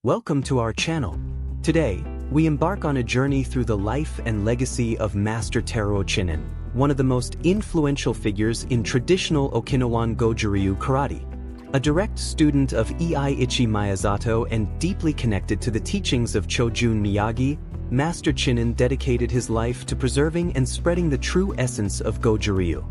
Welcome to our channel. Today, we embark on a journey through the life and legacy of Master Teruo Chinen, one of the most influential figures in traditional Okinawan Goju-Ryu Karate. A direct student of Eiichi Miyazato and deeply connected to the teachings of Chojun Miyagi, Master Chinen dedicated his life to preserving and spreading the true essence of Goju-Ryu.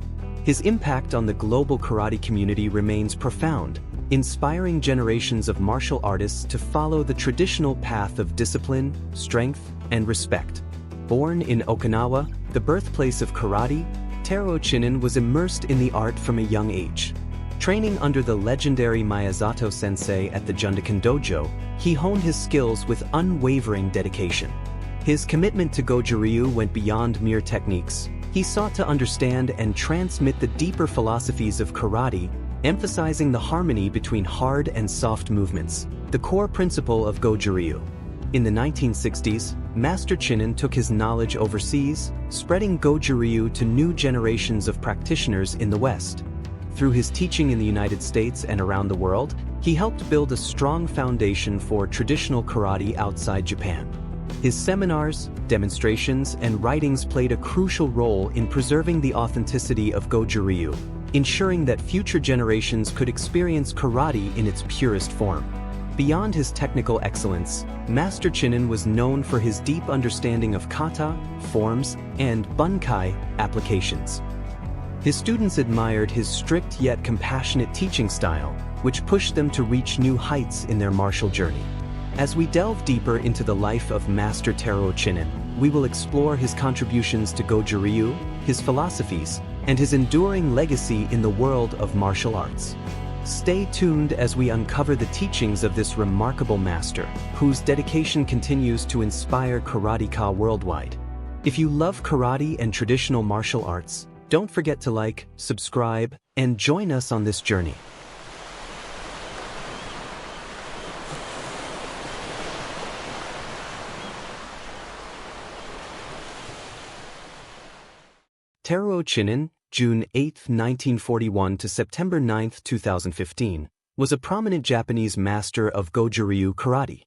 His impact on the global karate community remains profound, inspiring generations of martial artists to follow the traditional path of discipline, strength, and respect. Born in Okinawa, the birthplace of karate, Teruo Chinen was immersed in the art from a young age. Training under the legendary Miyazato sensei at the Jundokan Dojo, he honed his skills with unwavering dedication. His commitment to Goju-Ryu went beyond mere techniques. He sought to understand and transmit the deeper philosophies of karate, emphasizing the harmony between hard and soft movements, the core principle of Goju-Ryu. In the 1960s, Master Chinen took his knowledge overseas, spreading Goju-Ryu to new generations of practitioners in the West. Through his teaching in the United States and around the world, he helped build a strong foundation for traditional karate outside Japan. His seminars, demonstrations, and writings played a crucial role in preserving the authenticity of Goju-Ryu, ensuring that future generations could experience karate in its purest form. Beyond his technical excellence, Master Chinen was known for his deep understanding of kata, forms, and bunkai applications. His students admired his strict yet compassionate teaching style, which pushed them to reach new heights in their martial journey. As we delve deeper into the life of Master Teruo Chinen, we will explore his contributions to Goju-Ryu, his philosophies, and his enduring legacy in the world of martial arts. Stay tuned as we uncover the teachings of this remarkable master, whose dedication continues to inspire karateka worldwide. If you love karate and traditional martial arts, don't forget to like, subscribe, and join us on this journey. Teruo Chinen, June 8, 1941 to September 9, 2015, was a prominent Japanese master of Goju-Ryu Karate.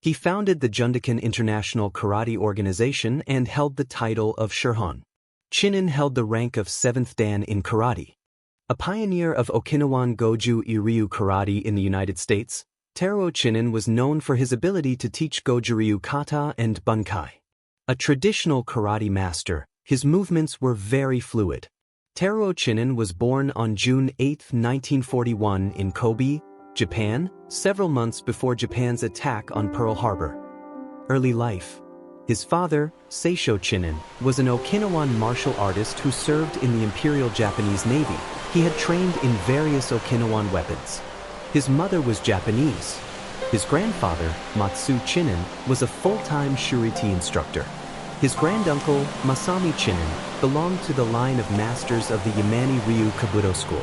He founded the Jundokan International Karate Organization and held the title of Shohon. Chinen held the rank of 7th Dan in karate. A pioneer of Okinawan Goju-Ryu Karate in the United States, Teruo Chinen was known for his ability to teach Goju-Ryu kata and bunkai. A traditional karate master, his movements were very fluid. Teruo Chinen was born on June 8, 1941 in Kobe, Japan, several months before Japan's attack on Pearl Harbor. Early life. His father, Seisho Chinen, was an Okinawan martial artist who served in the Imperial Japanese Navy. He had trained in various Okinawan weapons. His mother was Japanese. His grandfather, Matsu Chinen, was a full-time shuriti instructor. His granduncle, Masami Chinen, belonged to the line of masters of the Yamani-Ryu Kabuto school.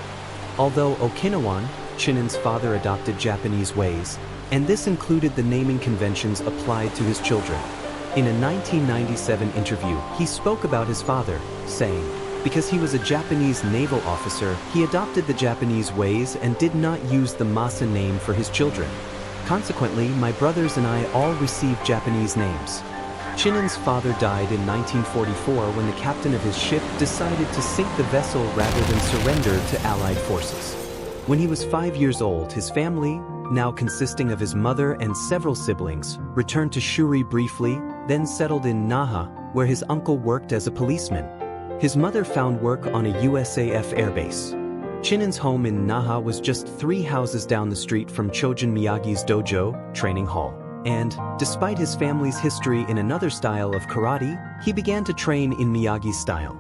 Although Okinawan, Chinen's father adopted Japanese ways, and this included the naming conventions applied to his children. In a 1997 interview, he spoke about his father, saying, "Because he was a Japanese naval officer, he adopted the Japanese ways and did not use the Masa name for his children. Consequently, my brothers and I all received Japanese names." Chinen's father died in 1944 when the captain of his ship decided to sink the vessel rather than surrender to Allied forces. When he was 5 years old, his family, now consisting of his mother and several siblings, returned to Shuri briefly, then settled in Naha, where his uncle worked as a policeman. His mother found work on a USAF airbase. Chinen's home in Naha was just 3 houses down the street from Chojun Miyagi's dojo, training hall. And, despite his family's history in another style of karate, he began to train in Miyagi's style.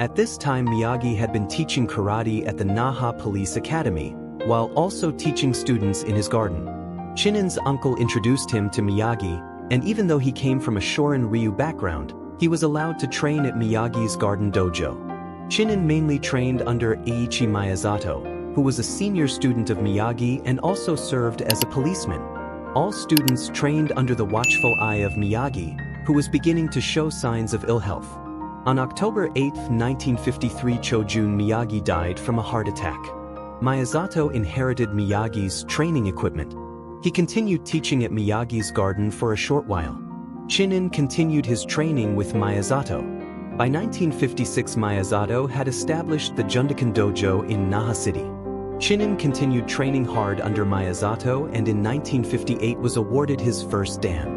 At this time, Miyagi had been teaching karate at the Naha Police Academy, while also teaching students in his garden. Chinen's uncle introduced him to Miyagi, and even though he came from a Shorin Ryu background, he was allowed to train at Miyagi's garden dojo. Chinen mainly trained under Eiichi Miyazato, who was a senior student of Miyagi and also served as a policeman. All students trained under the watchful eye of Miyagi, who was beginning to show signs of ill health. On October 8, 1953, Chojun Miyagi died from a heart attack. Miyazato inherited Miyagi's training equipment. He continued teaching at Miyagi's garden for a short while. Chinen continued his training with Miyazato. By 1956, Miyazato had established the Jundokan Dojo in Naha City. Chinen continued training hard under Miyazato and in 1958 was awarded his first dan.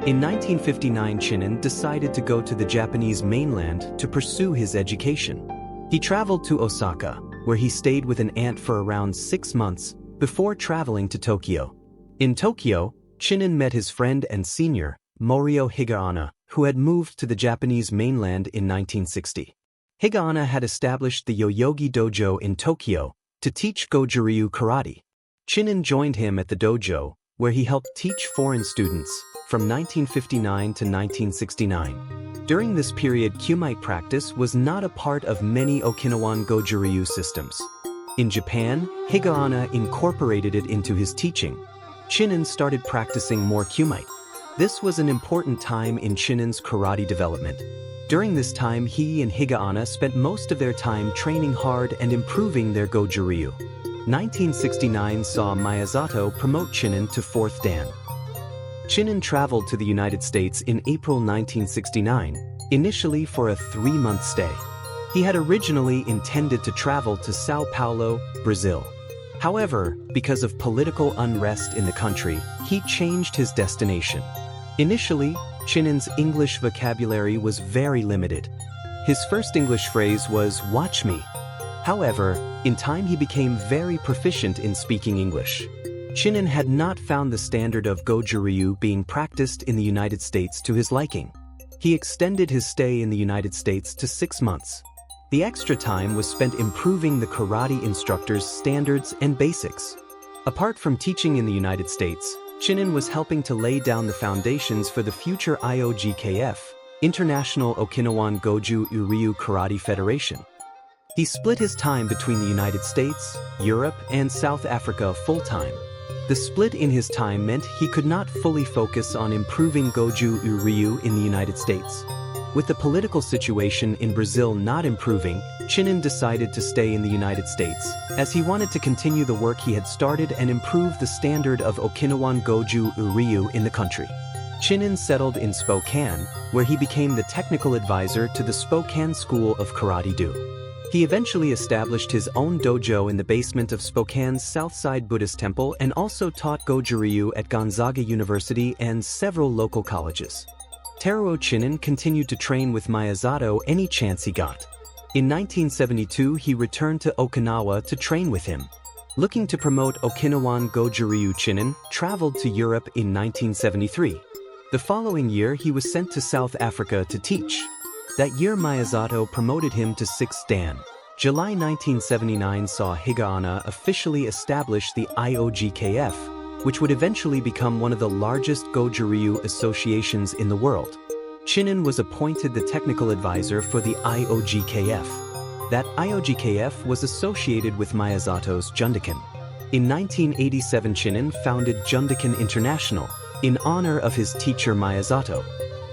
In 1959, Chinen decided to go to the Japanese mainland to pursue his education. He traveled to Osaka, where he stayed with an aunt for around 6 months before traveling to Tokyo. In Tokyo, Chinen met his friend and senior, Morio Higaonna, who had moved to the Japanese mainland in 1960. Higaonna had established the Yoyogi Dojo in Tokyo to teach Goju-Ryu Karate. Chinen joined him at the dojo, where he helped teach foreign students from 1959 to 1969. During this period, Kumite practice was not a part of many Okinawan Goju-Ryu systems. In Japan, Higaonna incorporated it into his teaching. Chinen started practicing more Kumite. This was an important time in Chinen's karate development. During this time, he and Higaonna spent most of their time training hard and improving their Goju-Ryu. 1969 saw Miyazato promote Chinen to 4th dan. Chinen traveled to the United States in April 1969, initially for a 3-month stay. He had originally intended to travel to Sao Paulo, Brazil. However, because of political unrest in the country, he changed his destination. Initially, Chinen's English vocabulary was very limited. His first English phrase was "watch me." However, in time he became very proficient in speaking English. Chinen had not found the standard of Goju-Ryu being practiced in the United States to his liking. He extended his stay in the United States to 6 months. The extra time was spent improving the karate instructor's standards and basics. Apart from teaching in the United States, Chinen was helping to lay down the foundations for the future IOGKF, International Okinawan Goju-Ryu Karate Federation. He split his time between the United States, Europe, and South Africa full-time. The split in his time meant he could not fully focus on improving Goju-Ryu in the United States. With the political situation in Brazil not improving, Chinen decided to stay in the United States, as he wanted to continue the work he had started and improve the standard of Okinawan Goju-Ryu in the country. Chinen settled in Spokane, where he became the technical advisor to the Spokane School of Karate-Do. He eventually established his own dojo in the basement of Spokane's Southside Buddhist Temple and also taught Goju-Ryu at Gonzaga University and several local colleges. Teruo Chinen continued to train with Miyazato any chance he got. In 1972, he returned to Okinawa to train with him. Looking to promote Okinawan Goju-Ryu, Chinen traveled to Europe in 1973. The following year, he was sent to South Africa to teach. That year, Miyazato promoted him to 6th dan. July 1979 saw Higaonna officially establish the IOGKF, which would eventually become one of the largest Goju-Ryu associations in the world. Chinen was appointed the technical advisor for the IOGKF. That IOGKF was associated with Miyazato's Jundokan. In 1987, Chinen founded Jundokan International, in honor of his teacher Miyazato.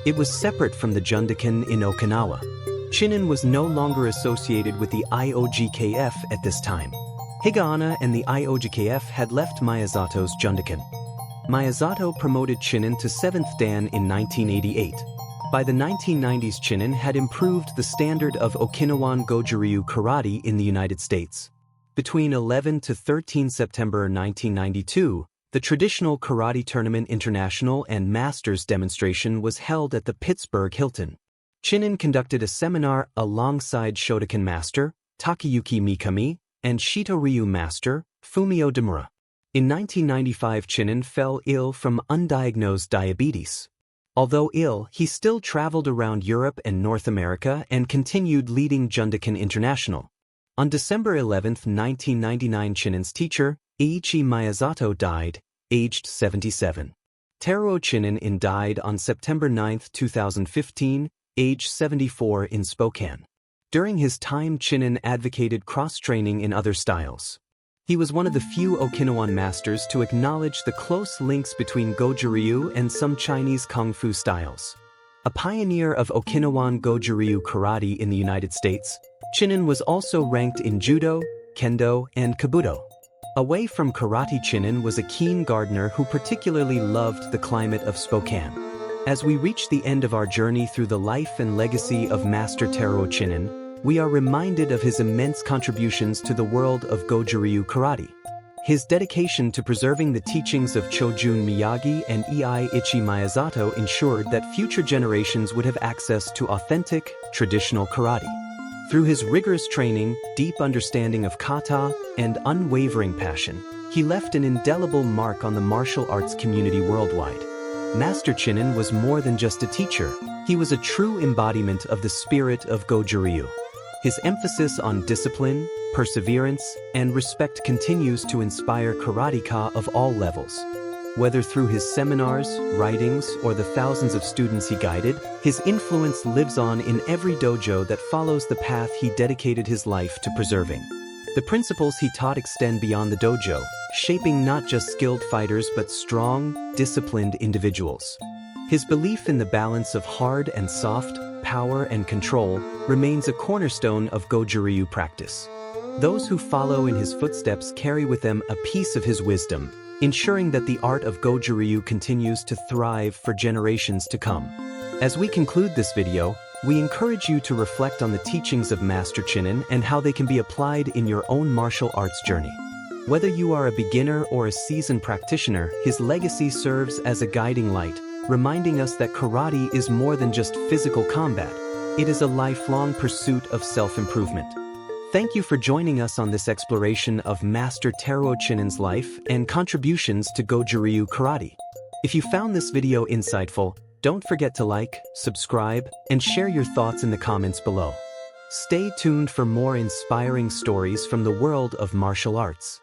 It was separate from the Jundokan in Okinawa. Chinen was no longer associated with the IOGKF at this time. Higaonna and the IOGKF had left Miyazato's Jundokan. Miyazato promoted Chinen to 7th dan in 1988. By the 1990s, Chinen had improved the standard of Okinawan Goju-Ryu Karate in the United States. Between 11 to 13 September 1992, the traditional Karate Tournament International and Masters demonstration was held at the Pittsburgh Hilton. Chinen conducted a seminar alongside Shotokan Master Takayuki Mikami and Shito-Ryu Master Fumio Demura. In 1995, Chinen fell ill from undiagnosed diabetes. Although ill, he still traveled around Europe and North America and continued leading Jundokan International. On December 11, 1999, Chinen's teacher, Eiichi Miyazato, died, aged 77. Teruo Chinen died on September 9, 2015, age 74 in Spokane. During his time, Chinen advocated cross-training in other styles. He was one of the few Okinawan masters to acknowledge the close links between Goju-Ryu and some Chinese Kung Fu styles. A pioneer of Okinawan Goju-Ryu Karate in the United States, Chinen was also ranked in Judo, Kendo, and Kabuto. Away from karate, Chinen was a keen gardener who particularly loved the climate of Spokane. As we reach the end of our journey through the life and legacy of Master Teruo Chinen, we are reminded of his immense contributions to the world of Goju-Ryu Karate. His dedication to preserving the teachings of Chojun Miyagi and Eiichi Miyazato ensured that future generations would have access to authentic, traditional karate. Through his rigorous training, deep understanding of kata, and unwavering passion, he left an indelible mark on the martial arts community worldwide. Master Chinen was more than just a teacher, he was a true embodiment of the spirit of Goju-Ryu. His emphasis on discipline, perseverance, and respect continues to inspire karateka of all levels. Whether through his seminars, writings, or the thousands of students he guided, his influence lives on in every dojo that follows the path he dedicated his life to preserving. The principles he taught extend beyond the dojo, shaping not just skilled fighters but strong, disciplined individuals. His belief in the balance of hard and soft, power and control, remains a cornerstone of Goju-Ryu practice. Those who follow in his footsteps carry with them a piece of his wisdom, ensuring that the art of Goju-Ryu continues to thrive for generations to come. As we conclude this video, we encourage you to reflect on the teachings of Master Chinen and how they can be applied in your own martial arts journey. Whether you are a beginner or a seasoned practitioner, his legacy serves as a guiding light, reminding us that karate is more than just physical combat. It is a lifelong pursuit of self-improvement. Thank you for joining us on this exploration of Master Teruo Chinen's life and contributions to Goju-Ryu Karate. If you found this video insightful, don't forget to like, subscribe, and share your thoughts in the comments below. Stay tuned for more inspiring stories from the world of martial arts.